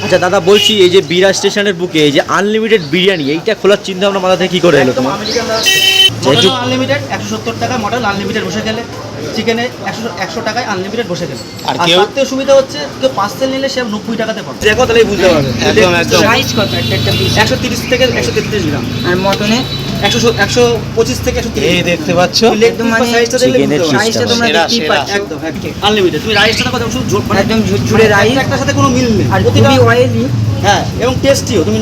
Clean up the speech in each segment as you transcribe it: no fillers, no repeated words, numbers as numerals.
আচ্ছা দাদা বলছি, এই যে বিরা স্টেশনের বুকে এই যে আনলিমিটেড বিরিয়ানি, এইটা খোলার চিন্তা ভাবনা মাথা থেকে কি করে এলো তোমার? মটন আনলিমিটেড 170 টাকা মটন আনলিমিটেড বসে গেলে, চিকেনে 100 টাকায় আনলিমিটেড বসে গেলে। আর তাতে সুবিধা হচ্ছে কেউ পার্সেল নিলে সে 90 টাকাতে পাবে। দেখো তাহলেই বুঝতে পারবে একদম একদম। সাইজ কত একটা পিস? 130 থেকে 133 গ্রাম। আর মটনে 125 থেকে 130। এই দেখতে পাচ্ছ একদম মানে সাইজটা দেখলে চিকেনের বুঝতে পারবে। সাইজটা তোমরা সেরা, দেখতেই সেরা। পাচ্ছ। একদম আনলিমিটেড। তুমি রাইসটা কথা শুধু একদম ঝুরঝুরে রাইস, একটার সাথে কোনো মিল নেই। আর প্রতিটা খুবই অয়েলি। হ্যাঁ, এবং টেস্টিও। তুমি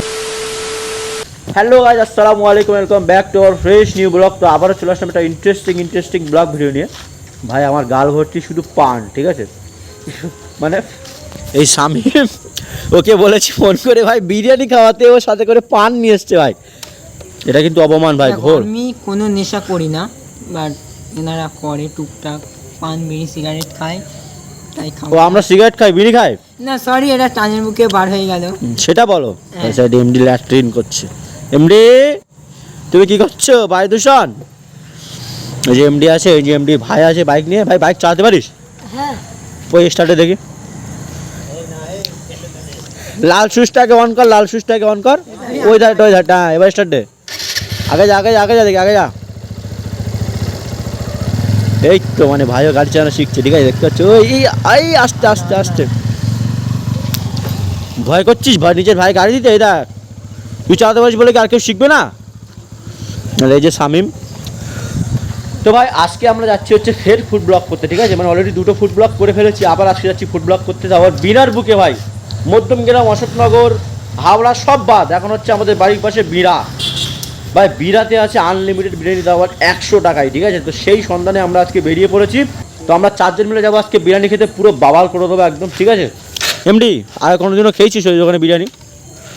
হ্যালো গাইজ, আসসালামু আলাইকুম, welcome back to our fresh new blog. তো আবারও চলে আসলাম একটা ইন্টারেস্টিং ব্লগ ভিডিও নিয়ে। ভাই আমার গাল ভর্তি শুধু পান, ঠিক আছে? মানে এই শামিম ওকে বলেছি ফোন করে ভাই বিরিয়ানি খাওয়াতে, ওর সাথে করে পান নিয়ে এসছে ভাই। এটা কিন্তু অপমান ভাই, দেখো, ঘোর। আমি কোনো নেশা করি না, বাট এনারা করে টুকটাক পান বিড়ি সিগারেট খায়, তাই খাও। ও আমরা সিগারেট খাই, বিড়ি খাই না সরি, এটা টানের মুখে বার হয়ে গেল। সেটা বলো। হ্যাঁ। আচ্ছা এমডি ল্যাট্রিন করছে। এমডি তুমি কি করছো? বায়ু দূষণ। ওই যে এমডি আছে, ওই যে এমডি ভাই আছে বাইক নিয়ে। ভাই বাইক চালাতে পারিস? হ্যাঁ, ওই স্টার্টে দেখি। লাল সুইচটাকে অন কর, লাল সুইচটাকে অন কর। ওই ধারটা, ওই ধারটা। হ্যাঁ, এবার স্টার্টে আগে যা, আগে যা, আগে যা, দেখি আগে যা। এই তো মানে ভাইও গাড়ি চালানো শিখছে, ঠিক আছে? দেখতে পাচ্ছ ওই এই আস্তে আস্তে আস্তে। ভয় করছিস? ভয় নিজের ভাই গাড়ি দিতে? এই দেখ, তুই চালাতে পারিস বলে কি আর কেউ শিখবে না? এই যে শামিম। তো ভাই আজকে আমরা যাচ্ছি হচ্ছে ফের ফুড ব্লগ করতে, ঠিক আছে? মানে অলরেডি দুটো ফুড ব্লগ করে ফেলেছি, আবার আজকে যাচ্ছি ফুড ব্লগ করতে। আবার বিরার বুকে ভাই, মধ্যমগ্রাম, অশোকনগর, হাওড়া সব বাদ, এখন হচ্ছে আমাদের বাড়ির পাশে বিরা। ভাই বিরাতে আছে আনলিমিটেড বিরিয়ানি দাবার 100 টাকায়, ঠিক আছে? তো সেই সন্ধানে আমরা আজকে বেরিয়ে পড়েছি। তো আমরা চারজন মিলে যাবো আজকে বিরিয়ানি খেতে, পুরো বাবাল করে দেবো একদম, ঠিক আছে? এমডি আর কোনোদিনও খেয়েছিস ওই দোকানে বিরিয়ানি?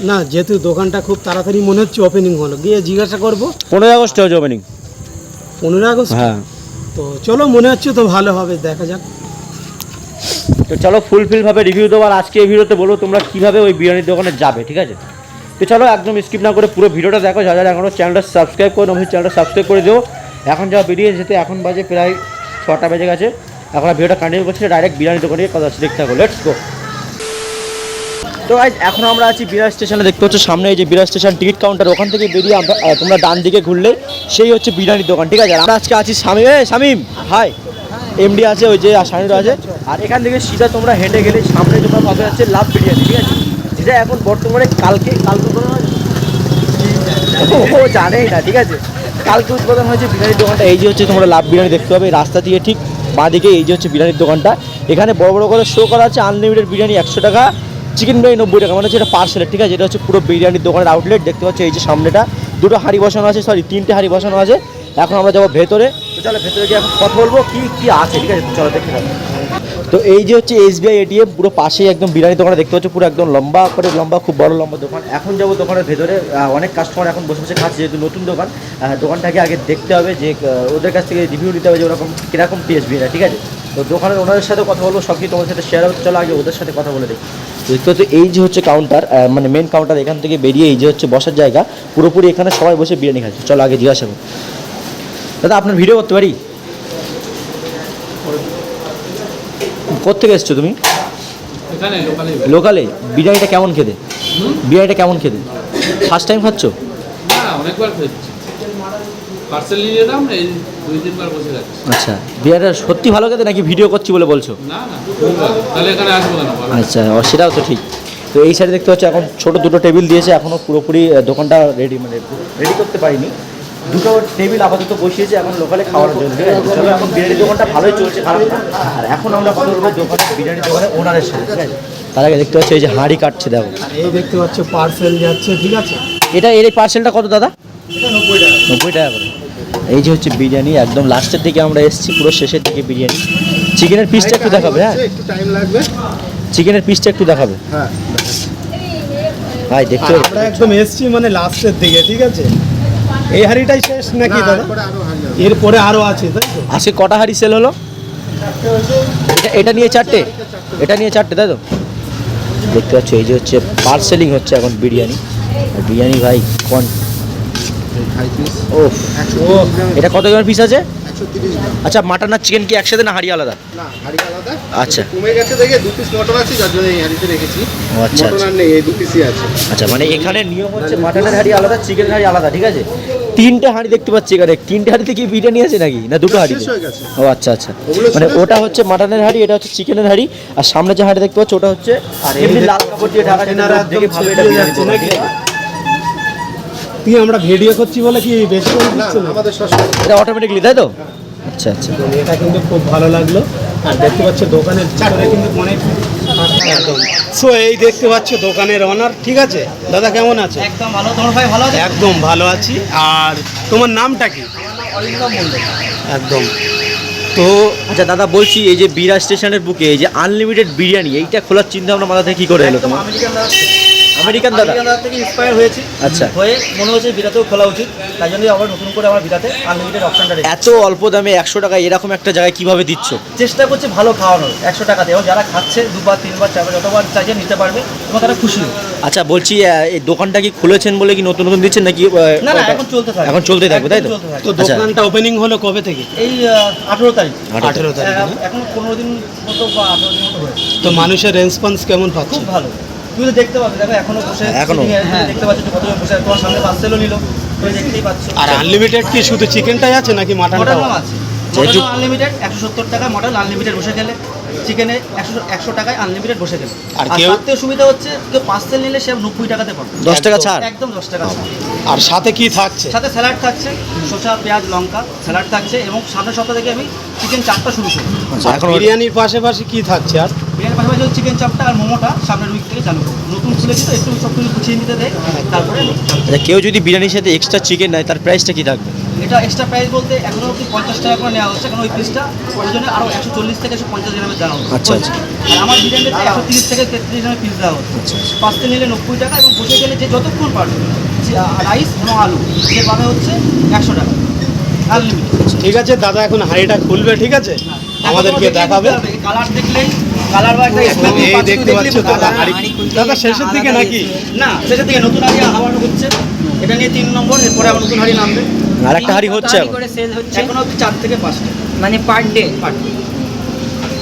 না, যেহেতু দোকানটা খুব তাড়াতাড়ি মনে হচ্ছে ওপেনিং হলো, গিয়ে জিজ্ঞাসা করবো। 15 আগস্টে হচ্ছে ওপেনিং। 15 আগস্ট? হ্যাঁ। তো চলো, মনে হচ্ছে তো ভালো হবে, দেখা যাক। তো চলো ফুলফিলভাবে রিভিউ দেবো। আর আজকে এই ভিডিওতে বলবো তোমরা কীভাবে ওই বিরিয়ানির দোকানে যাবে, ঠিক আছে? তো চলো একদম স্কিপ না করে পুরো ভিডিওটা দেখো। যারা যারা এখনও চ্যানেলটা সাবস্ক্রাইব করে অবশ্যই চ্যানেলটা সাবস্ক্রাইব করে দিও। এখন যা বেরিয়ে যেতে, এখন বাজে প্রায় 6টা বেজে গেছে। এখন আর ভিডিওটা কন্টিনিউ করছি, ডাইরেক্ট বিরিয়ানি দোকানে কথা হচ্ছে, দেখতে থাকো, লেটস গো। তো গাইজ এখন আমরা আছি বিরা স্টেশনে। দেখতে হচ্ছে সামনে এই যে বিরা স্টেশন টিকিট কাউন্টার, ওখান থেকে বেরিয়ে আমরা তোমরা ডান দিকে ঘুরলে সেই হচ্ছে বিরিয়ানির দোকান, ঠিক আছে? আর আমরা আজকে আছি শামিম। শামিম হাই। এমডি আছে, ওই যে শামিম আছে। আর এখান থেকে সিধা তোমরা হেঁটে গেলে সামনে তোমরা পাবে হচ্ছে লাভ বিরিয়ানি, ঠিক আছে? যেটা এখন বর্তমানে কালকে ও জানেই না, ঠিক আছে? কালকে উদ্বোধন হয়েছে বিরিয়ানির দোকানটা। এই যে হচ্ছে তোমরা লাভ বিরিয়ানি দেখতে পাবে রাস্তা থেকে ঠিক বাঁদিকে। এই যে হচ্ছে বিরিয়ানির দোকানটা, এখানে বড় বড় করে শো করা আছে আনলিমিটেড বিরিয়ানি 100 টাকা, চিকেন বিরিয়ানি 90 টাকা, মানে হচ্ছে এটা পার্সেলের, ঠিক আছে? এটা হচ্ছে পুরো বিরিয়ানির দোকানের আউটলেট। দেখতে পাচ্ছ এই যে সামনেটা দুটো হাঁড়ি বসানো আছে, সরি 3টে হাঁড়ি বসানো আছে। এখন আমরা যাবো ভেতরে। তো চলো ভেতরে গিয়ে এখন কথা বলবো কি কি আছে, ঠিক আছে? চলো দেখে থাকো। তো এই যে হচ্ছে SBI ATM, পুরো পাশেই একদম বিরিয়ানি দোকানে দেখতে পাচ্ছ, পুরো একদম লম্বা করে, লম্বা খুব বড় লম্বা দোকান। এখন যাবো দোকানের ভেতরে। অনেক কাস্টমার এখন বসে বসে খাচ্ছে, যেহেতু নতুন দোকান। দোকানটাকে আগে দেখতে হবে, যে ওদের কাছ থেকে রিভিউ নিতে হবে যে ওরকম কীরকম টেস্ট বিরিয়ানি, ঠিক আছে? তো দোকানের ওনাদের সাথে কথা বলবো, সব কিছু তোমাদের সাথে শেয়ার হচ্ছে। চলো আগে ওদের সাথে কথা বলে দেখি। দেখতে হচ্ছে এই যে হচ্ছে কাউন্টার, মানে মেন কাউন্টার। এখান থেকে বেরিয়ে এই যে হচ্ছে বসার জায়গা, পুরোপুরি এখানে সবাই বসে বিরিয়ানি খাচ্ছে। চলো আগে জিজ্ঞাসা করো। দাদা আপনার ভিডিও করতে পারি? কোত্থেকে এসছো তুমি? লোকালে। বিরিয়ানিটা কেমন খেতে? বিরিয়ানিটা কেমন খেতে? ফার্স্ট টাইম খাচ্ছ? অনেকবার খেয়েছি, পার্সেল নিয়ে যেতাম, এই 2-3 বার বসে যাচ্ছি। আচ্ছা, বিরিয়ানিটা সত্যি ভালো খেতে নাকি ভিডিও করছি বলে বলছো? না না, খুবই ভালো। তাহলে এখানে আসবো কেন? ভালো। আচ্ছা, সেটাও তো ঠিক। তো এই সাইডে দেখতে হচ্ছে এখন ছোটো দুটো টেবিল দিয়েছে, এখনও পুরোপুরি দোকানটা রেডি, মানে রেডি করতে পারিনি। দুটো টেবিল আপাতত বসিয়েছে এখন লোকালে খাওয়ার জন্য, ঠিক আছে? চলো এখন বিরিয়ানি দোকানটা ভালোই চলছে, খারাপ না। আর এখন আমরা কথা বলবো দোকানে, বিরিয়ানি দোকানে ওনারের সাথে, ঠিক আছে? তার আগে দেখতে পাচ্ছি এই যে হাঁড়ি কাটছে, দেখো। আর এই দেখতে পাচ্ছ পার্সেল যাচ্ছে, ঠিক আছে? এর এই পার্সেলটা কত দাদা? এটা 90 টাকা। 90 টাকা করে। এই যে হচ্ছে বিরিয়ানি, একদম লাস্টের দিকে আমরা এসেছি, পুরো শেষের দিকে বিরিয়ানি। চিকেনের পিসটা একটু দেখাবে? হ্যাঁ, একটু টাইম লাগবে। চিকেনের পিসটা একটু দেখাবে? হ্যাঁ, ভাই দেখতে আর আমরা একদম এসছি মানে লাস্টের দিকে, ঠিক আছে? এই হাঁড়িটাই শেষ নাকি দাদা? এরপরে আরো আছে, তাই তো? আজকে কটা হাঁড়ি সেল হলো? এটা নিয়ে 4টে, এটা নিয়ে 4টে, তাই তো? দেখতে পাচ্ছ এই যে হচ্ছে পার্সেলিং হচ্ছে এখন বিরিয়ানি। আর বিরিয়ানি ভাই ও এটা কত গ্রাম পিস আছে? 130 গ্রাম। আচ্ছা মাটন আর চিকেন কি একসাথে না হাঁড়ি আলাদা? না, হাঁড়ি আলাদা। আচ্ছা। কমে গেছে দেখে 2 পিস মটন আছে, যার জন্য এই হাঁড়িতে রেখেছি। ও আচ্ছা মটন আর নেই, এই 2 পিসই আছে। আচ্ছা, মানে এখানে নিয়ম হচ্ছে মাটনের হাঁড়ি আলাদা, চিকেনের হাঁড়ি আলাদা, ঠিক আছে? 3টে হাঁড়ি দেখতে পাচ্ছি এখানে। 3টে হাঁড়িতে কি বিরিয়ানি আছে নাকি, না দুটো হাঁড়ি? শেষ হয়ে গেছে। ও আচ্ছা আচ্ছা, ওগুলো মানে ছিল ওটা হচ্ছে মাটনের হাঁড়ি, এটা হচ্ছে চিকেনের হাঁড়ি, আর সামনে যে হাঁড়ি দেখতে পাচ্ছ ওটা হচ্ছে আর এমনি লাল কাপড় দিয়ে ঢাকা, এনারা যেটা দেখে একদম ভাবে এটা চেপে বিরিয়ানি যাচ্ছে দোকান, নাকি? ঠিক আছে? তুই আমরা ভিডিও করছি বলে কি বেশি করে না, দিচ্ছে না? আমাদের সবসময় এটা অটোমেটিকলি, তাই তো? আচ্ছা আচ্ছা। এটা কিন্তু খুব ভালো লাগলো। আর দেখতে পাচ্ছ দোকানের ভিতরে কিন্তু অনেক একদম। সো এই দেখতে পাচ্ছ দোকানের অনার, ঠিক আছে? দাদা কেমন আছে? একদম ভালো। তোমার ভাই ভালো আছে? একদম ভালো আছি। আর তোমার নামটা কি? অরিন্দম মন্ডল। একদম। তো আচ্ছা দাদা, বলছি এই যে বিরা স্টেশনের বুকে এই যে আনলিমিটেড বিরিয়ানি, এইটা খোলার চিন্তা ভাবনা মাথা থেকে কি করে এলো একদম তোমার? আমেরিকান দাদা। আমেরিকান দাদা? আমেরিকান দাদা থেকে ইন্সপায়ার হয়েছি। আচ্ছা। হয়ে মনে হচ্ছে বিরাতেও খোলা উচিত, তাই জন্য আবার নতুন করে আমার বিরাতে আনলিমিটেড অপশনটা রেখেছি। এত অল্প দামে 100 টাকা এরকম একটা জায়গায় কিভাবে দিচ্ছ? চেষ্টা করছি ভালো খাওয়ানোর 100 টাকাতে, এবং যারা খাচ্ছে 2বার 3বার 4বার যতবার চাইছে নিতে পারবে এবং তারা খুশি হবে। আচ্ছা বলছি, এই দোকানটা কি খুলেছেন বলে কি নতুন নতুন দিচ্ছেন নাকি? না না, এখন চলতে থাকে। এখন চলতে থাকবে, তাই তো? একদম চলতে থাকে। তো আচ্ছা। দোকানটা ওপেনিং হলো কবে থেকে? এই 18 তারিখ। 18 তারিখ না? এখন 15 দিন মতো বা 18 দিন মতো হয়েছে। তো মানুষের রেসপন্স কেমন পাচ্ছে? খুব ভালো। তুমি তো দেখতে পাবে, দেখো এখনো বসে এখনো? sitting এ তুমি দেখতে পাচ্ছ যে কতজন বসে আছে। তোমার সামনে পার্সেলও নিল, তুমি দেখতেই পাচ্ছ। আর আনলিমিটেড কি শুধু চিকেনটাই আছে নাকি মাটনটাও? মটনও আছে। মটনও আনলিমিটেড 170 টাকা মটন আনলিমিটেড বসে গেলে, চিকেনে 100 টাকায় আনলিমিটেড বসে গেলে। আর আর কেউ- তাতেও সুবিধা হচ্ছে কেউ পার্সেল নিলে সে 90 টাকাতে পাবে। 10 টাকা ছাড়? একদম 10 টাকা ছাড়। আর সাথে কি থাকছে? সাথে স্যালাড থাকছে, শসা পেঁয়াজ লঙ্কা স্যালাড থাকছে, এবং সামনের সপ্তাহ থেকে আমি চিকেন চাপটা শুরু করবো। আচ্ছা, এখন বিরিয়ানির পাশাপাশি কি থাকছে আর? বিরিয়ানির পাশাপাশি চিকেন চাপটা আর মোমোটা সামনের উইক থেকে চালু করবো। নতুন খুলেছি তো, একটু সব কিছু গুছিয়ে নিতে দেয়, তারপরে চালু করবো। আচ্ছা, কেউ যদি বিরিয়ানির সাথে এক্সট্রা চিকেন নেয় তার প্রাইসটা কি থাকবে? এটা এক্সট্রা প্রাইস বলতে এখনো অব্দি 50 টাকা করে নেওয়া হচ্ছে, কারণ ওই পিসটা প্রয়োজনে আরও 140 থেকে 150 গ্রামের দেওয়া হচ্ছে। আচ্ছা, আচ্ছা। আর আমার বিরিয়ানিতে 130 থেকে 33 গ্রামের পিস দেওয়া হচ্ছে। আচ্ছা, আচ্ছা। পাঁচতে নিলে 90 টাকা, এবং বসে গেলে যে যতক্ষণ পারবে রাইস এবং আলু সে পাবে হচ্ছে 100 টাকা আনলিমিটেড। ঠিক আছে দাদা, এখন হাঁড়িটা খুলবে, ঠিক আছে? আমাদেরকে দেখাবে। কালার দেখলেই, কালার বা একটা একদম, smell এই পাচ্ছ দেখতে দেখলেই পাচ্ছ বুঝতে দাদা পারবে। হাঁড়ি। দাদা শেষের দিকে নাকি? না, শেষের দিকে নতুন হাঁড়ি হাওয়ানো হচ্ছে, এটা নিয়ে 3 নম্বর, এরপরে আবার নতুন হাঁড়ি নামবে। আর একটা হাঁড়ি হচ্ছে এখন? করে সেল হচ্ছে এখন অব্দি 4 থেকে 5টা মানে পার ডে।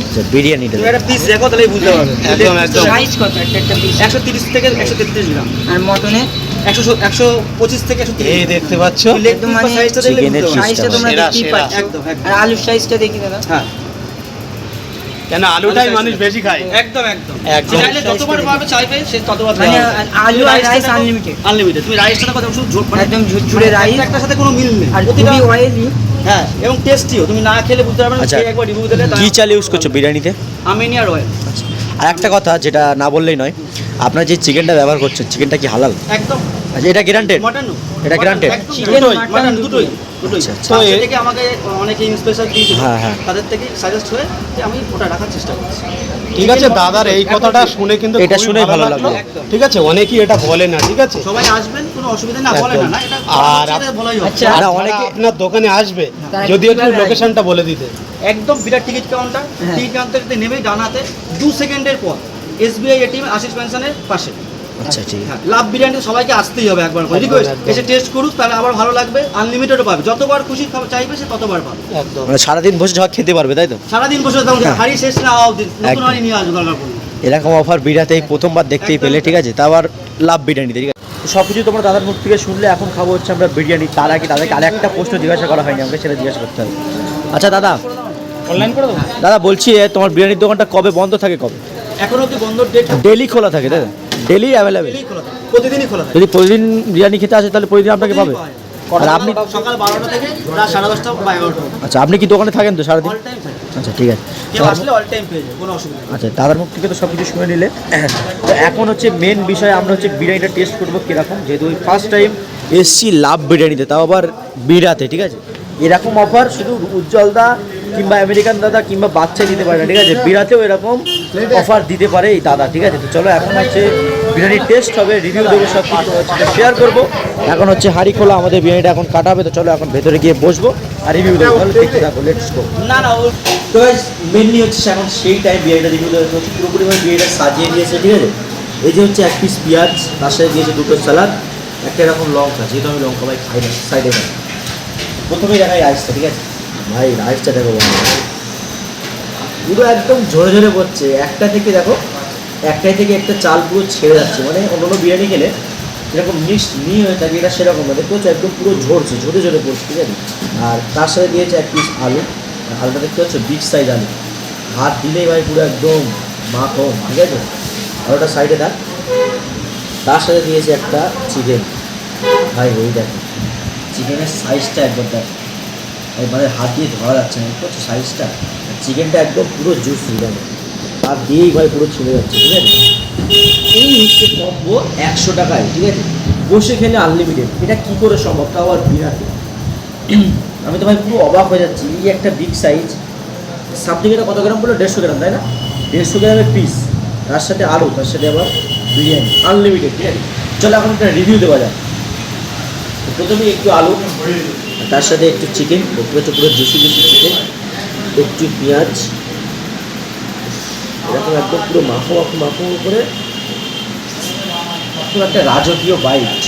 আচ্ছা, বিরিয়ানিটা তুমি একটা পিস দেখো তাহলেই বুঝতে পারবে। একদম, একদম। সাইজ কত একটা পিস? 130 থেকে 133 গ্রাম, আর মটনে 125 থেকে 130। এই দেখতে পাচ্ছ? একদম মানে সাইজটা দেখলে চিকেনের বুঝতে পারবে। সাইজটা তোমরা সেরা, দেখতেই সেরা। পাচ্ছ। একদম, একদম। আর আলুর সাইজটা দেখি দাদা। হ্যাঁ, কেন আলুটাই মানুষ বেশি খায়। একদম একদম। একদম। চাইলে যতবার পাবে চাইবে সে ততবার মানে দেওয়া হবে। আলু তুমি আর রাইসটা রাইস দেখো, আনলিমিটেড। আনলিমিটেড। তুমি রাইসটা দেখো, দেখো শুধু মানে একদম ঝুরঝুরে রাইস একটার সাথে কোনো মিল নেই। আর প্রতিটা খুবই অয়েলি। হ্যাঁ, এবং টেস্টিও। তুমি না খেলে বুঝতে পারবে না, আচ্ছা, খেয়ে একবার রিভিউ দিলে কি চাল ইউজ করছো বিরিয়ানিতে? Armenia royal. আর একটা কথা যেটা না বললেই নয়, আপনার যে চিকেনটা ব্যবহার করছেন চিকেনটা কি হালাল? একদম আচ্ছা, এটা গ্যারান্টেড? মটন। এটা granted? Chicken, দুটোই, mutton মটন দুটোই। দুটোই। আচ্ছা, আচ্ছা। তো তো এ- থেকে আমাকে অনেকে ইন্সপিরেশন দিয়েছিল, হ্যাঁ, হ্যাঁ। তাদের থেকে সাজেস্ট হয়ে যে আমি ওটা রাখার চেষ্টা করছি। ঠিক আছে দাদার এই কথাটা শুনে কিন্তু এটা খুবই শুনেই ভালো লাগলো। একদম। ঠিক আছে, অনেকেই এটা বলে না, ঠিক আছে? সবাই আসবেন, কোনো অসুবিধা না, বলে একদম। না এটা আর আর বলাই হচ্ছে। আচ্ছা, আর যারা অনেকে অনেকে- আপনার দোকানে আসবে, তারা যদি একটু কিভাবে লোকেশনটা বলে দিতে। একদম বিরাট টিকিট কাউন্টার। হ্যাঁ। টিকিট কাউন্টার থেকে নেমেই ডান হাতে 2 সেকেন্ডের পর এসবিআই এটিএম আশিস পেনশনের পাশে। আচ্ছা, ঠিক আছে। হ্যাঁ, লাভ বিরিয়ানি সবাইকে আসতেই হবে একবার করে। একদম, রিকোয়েস্ট, একদম। এসে টেস্ট করুক, তাহলে আবার ভালো লাগবে। আনলিমিটেডও পাবে, যতবার খুশি চাইবে সে ততবার পাবে। একদম। মানে সারাদিন বসে যা খেতে পারবে, তাই তো? সারাদিন বসে তখন হাড়ি শেষ না হওয়া অবধি নতুন একদম। হাড়ি নিয়ে আসবে দরকার পড়লে। এরকম অফার বিরাতে এই প্রথমবার দেখতেই একদম। পেলে, ঠিক আছে? তা আবার লাভ বিরিয়ানিতে, ঠিক আছে? সব কিছু তোমরা দাদার মুখ থেকে শুনলে। এখন খাবো হচ্ছে আমরা বিরিয়ানি। তার আগে তাদেরকে আরেকটা প্রশ্ন জিজ্ঞাসা করা হয়নি, আমাকে সেটা জিজ্ঞাসা করতে হবে। আচ্ছা দাদা, অনলাইন করে দেবো। দাদা বলছি তোমার বিরিয়ানির দোকানটা কবে বন্ধ থাকে, কবে? এখন অব্দি বন্ধ ডেট ডেলি খোলা থাকে, তাই তো? Daily available? খোলা থাকে, প্রতিদিনই খোলা থাকে। যদি প্রতিদিন বিরিয়ানি খেতে আসে তাহলে প্রতিদিন আপনাকে পাবে? আর আপনি সকাল 12টা থেকে রাত 10:30 বা 11টা। আচ্ছা, আপনি কি দোকানে থাকেন তো সারাদিন? অল টাইম থাকে, আচ্ছা, ঠিক আছে। কেউ আসলে অল টাইম পেয়ে যায়, কোনো অসুবিধা নেই। আচ্ছা, দাদার মুখ থেকে তো সব কিছু শুনে নিলে। তো এখন হচ্ছে মেন বিষয়, আমরা হচ্ছে বিরিয়ানিটা টেস্ট করবো কীরকম, যেহেতু ওই ফার্স্ট টাইম এসছি লাভ বিরিয়ানিতে, তাও আবার বিরাতে, ঠিক আছে? এরকম অফার শুধু উজ্জ্বল দা কিংবা আমেরিকান দাদা কিংবা বাচ্চা দিতে পারে না, ঠিক আছে? বিরাতেও এরকম অফার দিতে পারে এই দাদা, ঠিক আছে? তো চলো এখন হচ্ছে বিরিয়ানির টেস্ট হবে, রিভিউ দেবো, সব কিছু শেয়ার করবো। এখন হচ্ছে হাঁড়ি খোলা, আমাদের বিরিয়ানিটা এখন কাটা হবে। তো চলো এখন ভেতরে গিয়ে বসবো আর রিভিউ দেবো। তাহলে দেখতে থাকো, লেটস গো। না না, ও তো মেনলি হচ্ছে এখন সেই টাইম বিরিয়ানিটা রিভিউ দেওয়া হচ্ছে, পুরোপুরিভাবে বিরিয়ানিটা সাজিয়ে দিয়েছে, ঠিক আছে? এই যে হচ্ছে 1 পিস পেঁয়াজ, তার সাথে দিয়েছে 2টো স্যালাড, একটা এরকম লঙ্কা, যেহেতু আমি লঙ্কা ভাই খাই না, সাইডে খাই। প্রথমেই দেখাই রাইসটা, ঠিক আছে? ভাই রাইসটা দেখো বন্ধুরা। পুরো একদম ঝরে ঝরে পড়ছে, একটা থেকে দেখো, একটাই থেকে একটা চাল পুরো ছেড়ে যাচ্ছে, মানে অন্য বিরিয়ানি খেলে যেরকম মিহি হয়ে থাকে এটা সেরকম না, দেখতে হচ্ছে একদম পুরো ঝরছে, ঝরে ঝরে পড়ছে, ঠিক আছে। আর তার সাথে দিয়েছে এক পিস আলু, আলুটা দেখতে হচ্ছে বিগ সাইজ আলু, হাত দিলেই ভাই পুরো একদম মাখন, ঠিক আছে। আর ওটা সাইডে থাক। তার সাথে দিয়েছে একটা চিকেন, ভাই এই দেখো চিকেনের সাইজটা একবার দেখো, মানে হাত দিয়ে ধরা যাচ্ছে না, দেখতে পাচ্ছ সাইজটা। চিকেনটা একদম পুরো জুসি দেখো, হাত দিয়েই ভাই পুরো ছিঁড়ে যাচ্ছে, ঠিক আছে। এই হচ্ছে কম্বো 100 টাকায়, ঠিক আছে, বসে খেলে আনলিমিটেড। এটা কী করে সম্ভব, তাও আর বিরাটে। আমি তো ভাই পুরো অবাক হয়ে যাচ্ছি, এই একটা বিগ সাইজ, সামথিং এটা কত গ্রাম বললো, 150 গ্রাম, তাই না? 150 গ্রামের পিস, তার সাথে আলু, তার সাথে আবার বিরিয়ানি আনলিমিটেড, ঠিক আছে। চলো এখন একটা রিভিউ দেওয়া যাক। প্রথমে একটু আলু, তার সাথে একটু চিকেন, দেখতে পাচ্ছ পুরো জুসি জুসি চিকেন, একটু পেঁয়াজ, এরকম একদম পুরো মাখো মাখো মাখো করে পুরো একটা রাজকীয় বাইট।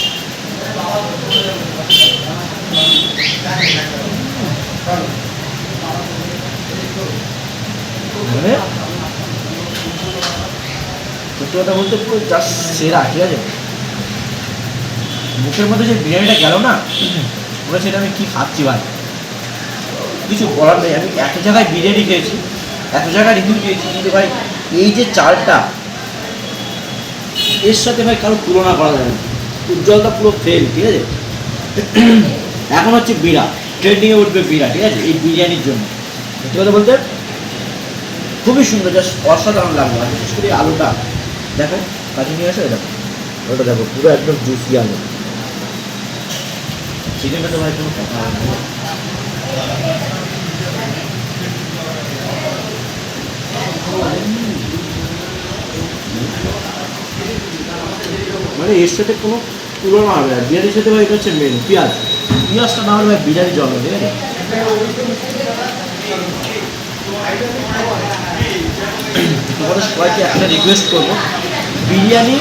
মানে সত্যি কথা বলতে পুরো জাস্ট সেরা, ঠিক আছে। মুখের মধ্যে যে বিরিয়ানিটা গেল না, পুরো সেটা আমি কী খাচ্ছি ভাই, কিছু বলার নেই। আমি এত জায়গায় বিরিয়ানি খেয়েছি, এত জায়গায় রিভিউ খেয়েছি, কিন্তু ভাই এই যে চালটা, এর সাথে ভাই কারো তুলনা করা যায় না। উজ্জ্বলটা পুরো ফেল, ঠিক আছে। এখন হচ্ছে বিড়া, ট্রেন্ডিংয়ে উঠবে বিড়া, ঠিক আছে, এই বিরিয়ানির জন্য। সত্যি কথা বলতে খুবই সুন্দর, জাস্ট অসাধারণ লাগলো। আর বিশেষ করে আলুটা দেখো, কাছে নিয়ে আসো, দেখো ওটা দেখো পুরো একদম জুসি আলু। চিকেনটা তো ভাই কোনো কথা হয় না। মানে এর সাথে কোনো তুলনা হবে না, বিরিয়ানির সাথে ভাই এটা হচ্ছে মেন পেঁয়াজ, পেঁয়াজটা না হলে ভাই বিরিয়ানি জন্ম, ঠিক আছে। তোমাদের সবাইকে একটা রিকোয়েস্ট করবো, বিরিয়ানি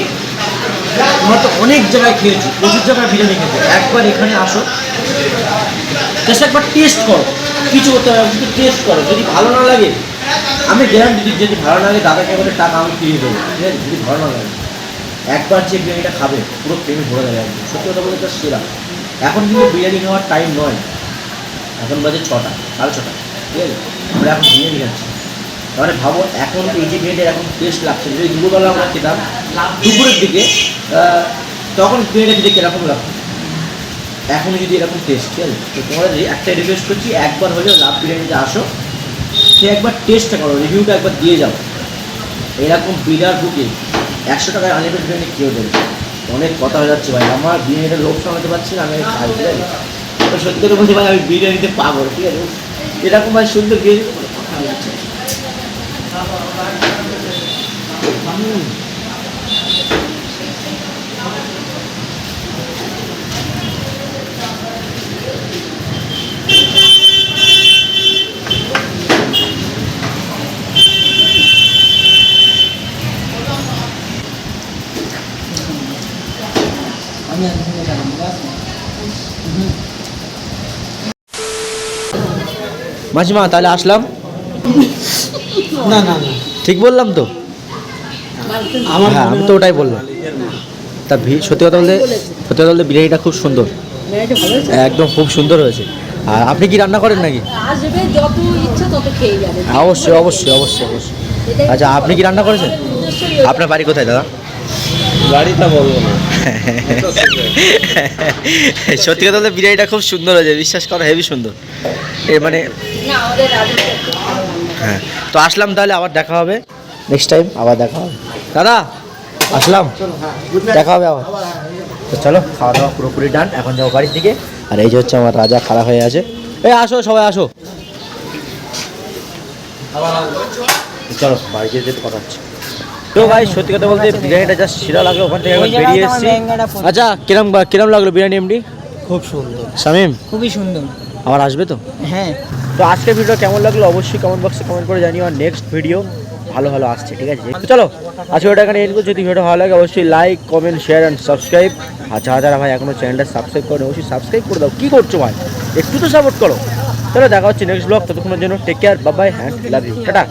তোমরা তো অনেক জায়গায় খেয়েছো, প্রচুর জায়গায় বিরিয়ানি খেয়েছো, একবার এখানে আসো, জাস্ট একবার টেস্ট করো, কিছু করতে হবে, কিন্তু টেস্ট করো। যদি ভালো না লাগে, আমি গ্যারান্টি দিই, যদি ভালো না লাগে দাদাকে বলে টাকা আমি ফিরিয়ে দেবো, ঠিক আছে। যদি ভালো না লাগে, একবার যে বিরিয়ানিটা খাবে পুরো প্রেমে ভরে যাবে একদম। সত্যি কথা বলতে সেরা। এখন কিন্তু বিরিয়ানি খাওয়ার টাইম নয়, এখন বাজে 6টা, 6:30, ঠিক আছে। আমরা এখন বিরিয়ানি খাচ্ছি, তাহলে ভাবো এখন এই যে বিরিয়ানিটা এখন টেস্ট লাগছে, যদি দুপুরবেলা আমরা খেতাম দুপুরের দিকে, তখন বিরিয়ানিটা খেতে কীরকম লাগতো, এখনও যদি এরকম টেস্ট, ঠিক আছে। তো তোমাদের একটাই রিকোয়েস্ট করছি, একবার হলেও লাভ বিরিয়ানিতে আসো, সে একবার টেস্টটা করো, রিভিউটা একবার দিয়ে যাও। এরকম বিরাট বুকে 100 টাকায় আনলিমিটেড বিরিয়ানি কেউ দেবে। অনেক কথা হয়ে যাচ্ছে ভাই, আমার বিরিয়ানিটা লোভ সামলাতে পারছি না, আমি খাই, ঠিক আছে। তো সত্যি করে বলছি ভাই, আমি বিরিয়ানিতে পাগল, ঠিক আছে। এরকম ভাই সুন্দর বিরিয়ানি কথা হয়ে যাচ্ছে। আমি আর কিছু জানি না। মাসিমা তাহলে আসলাম, না না না, ঠিক বললাম তো? আমার হ্যাঁ, আমি তো ওটাই বললাম। তা সত্যি কথা বলতে বিরিয়ানিটা খুব সুন্দর, একদম খুব সুন্দর হয়েছে। আর আপনি কি রান্না করেন নাকি? আসবে যত ইচ্ছা তত খেয়ে যাবে। অবশ্যই অবশ্যই অবশ্যই অবশ্যই। আচ্ছা, আপনি কি রান্না করেছেন? আপনার বাড়ি কোথায় দাদা? গাড়িটা বলবো না। সত্যি কথা বলতে বিরিয়ানিটা খুব সুন্দর হয়েছে, বিশ্বাস করো, হেভি সুন্দর। মানে না আমাদের রাজুকে হ্যাঁ, তো আসলাম, তাহলে আবার দেখা হবে নেক্সট টাইম, আবার দেখা হবে। দাদা আসলাম, দেখা হবে আবার। তো চলো, খাওয়া দাওয়া পুরোপুরি ডান, এখন যাবো বাড়ির দিকে। আর এই যে হচ্ছে আমার রাজা খাড়া হয়ে আছে, এই আসো সবাই আসো, চলো বাড়িতে যেতে কথা হচ্ছে। তো ভাই সত্যি কথা বলতে বিরিয়ানিটা জাস্ট সেরা লাগলো, ওখান থেকে একবার বেরিয়ে এসেছি। আচ্ছা, কিরম লাগলো বিরিয়ানি এমডি? খুব সুন্দর, শামিম খুবই সুন্দর। আবার আসবে তো? হ্যাঁ। তো আজকের ভিডিও কেমন লাগলো অবশ্যই কমেন্ট বক্সে কমেন্ট করে জানিও। আর নেক্সট ভিডিও ভালো ভালো আসছে, ঠিক আছে। তো চলো আজকে ওটা এখানে এন্ড করছি। যদি ভিডিও ভালো লাগে অবশ্যই like, comment, share and subscribe. আর যারা যারা ভাই এখনও চ্যানেলটা সাবস্ক্রাইব করে অবশ্যই সাবস্ক্রাইব করে দাও। কী করছো ভাই, একটু তো সাপোর্ট করো। তাহলে দেখা হচ্ছে নেক্সট ব্লগ, ততক্ষণের জন্য take care, bye bye, and love you, tata.